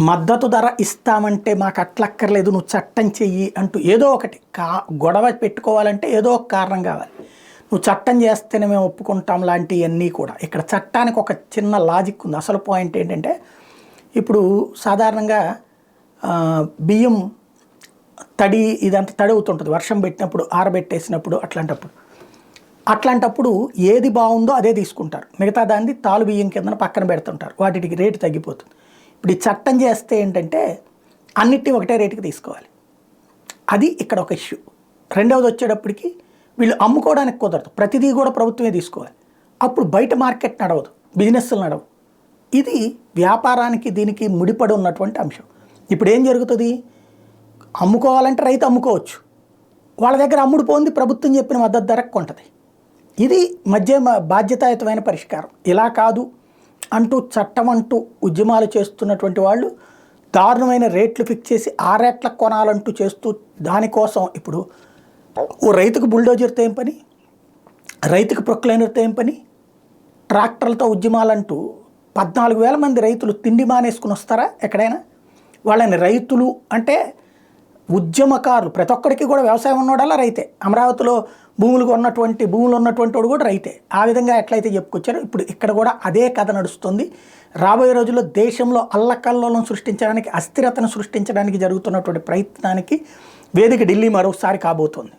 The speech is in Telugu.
మద్దతు ధర ఇస్తామంటే మాకు అట్లక్కర్లేదు, నువ్వు చట్టం చెయ్యి అంటూ ఏదో ఒకటి గొడవ పెట్టుకోవాలంటే ఏదో ఒక కారణం కావాలి. నువ్వు చట్టం చేస్తేనే మేము ఒప్పుకుంటాం లాంటివన్నీ కూడా. ఇక్కడ చట్టానికి ఒక చిన్న లాజిక్ ఉంది. అసలు పాయింట్ ఏంటంటే, ఇప్పుడు సాధారణంగా బియ్యం ఇదంతా తడి అవుతుంటుంది వర్షం పెట్టినప్పుడు, ఆరబెట్టేసినప్పుడు. అట్లాంటప్పుడు ఏది బాగుందో అదే తీసుకుంటారు, మిగతా దాన్ని తాలు బియ్యం కింద పక్కన పెడుతుంటారు, వాటికి రేటు తగ్గిపోతుంది. ఇప్పుడు ఈ చట్టం చేస్తే ఏంటంటే అన్నిటినీ ఒకటే రేటుకి తీసుకోవాలి. అది ఇక్కడ ఒక ఇష్యూ. రెండవది వచ్చేటప్పటికి వీళ్ళు అమ్ముకోవడానికి కుదరదు, ప్రతిదీ కూడా ప్రభుత్వమే తీసుకోవాలి. అప్పుడు బయట మార్కెట్ నడవదు, బిజినెస్లు నడవు. ఇది వ్యాపారానికి దీనికి ముడిపడి ఉన్నటువంటి అంశం. ఇప్పుడు ఏం జరుగుతుంది, అమ్ముకోవాలంటే రైతు అమ్ముకోవచ్చు, వాళ్ళ దగ్గర అమ్ముడు పోంది ప్రభుత్వం చెప్పిన మద్దతు ధరకు కొంటది. ఇది బాధ్యతాయుతమైన పరిష్కారం. ఇలా కాదు అంటూ చట్టం అంటూ ఉద్యమాలు చేస్తున్నటువంటి వాళ్ళు దారుణమైన రేట్లు ఫిక్స్ చేసి ఆ రేట్లకు కొనాలంటూ చేస్తూ దానికోసం ఇప్పుడు ఓ రైతుకు బుల్డోజర్తో ఏం పని, రైతుకు ప్రొక్లైనర్తో ఏం పని, ట్రాక్టర్లతో ఉద్యమాలంటూ 14,000 మంది రైతులు తిండి మానేసుకుని వస్తారా ఎక్కడైనా? వాళ్ళని రైతులు అంటే ఉద్యమకారులు, ప్రతి ఒక్కడికి కూడా వ్యవసాయం ఉన్నవాడల్లా రైతే. అమరావతిలో భూములు ఉన్నటువంటి వాడు కూడా రైతే. ఆ విధంగా ఎట్లయితే చెప్పుకొచ్చారో ఇప్పుడు ఇక్కడ కూడా అదే కథ నడుస్తుంది. రాబోయే రోజుల్లో దేశంలో అల్లకల్లోలం సృష్టించడానికి, అస్థిరతను సృష్టించడానికి జరుగుతున్నటువంటి ప్రయత్నానికి వేదిక ఢిల్లీ మరోసారి కాబోతోంది.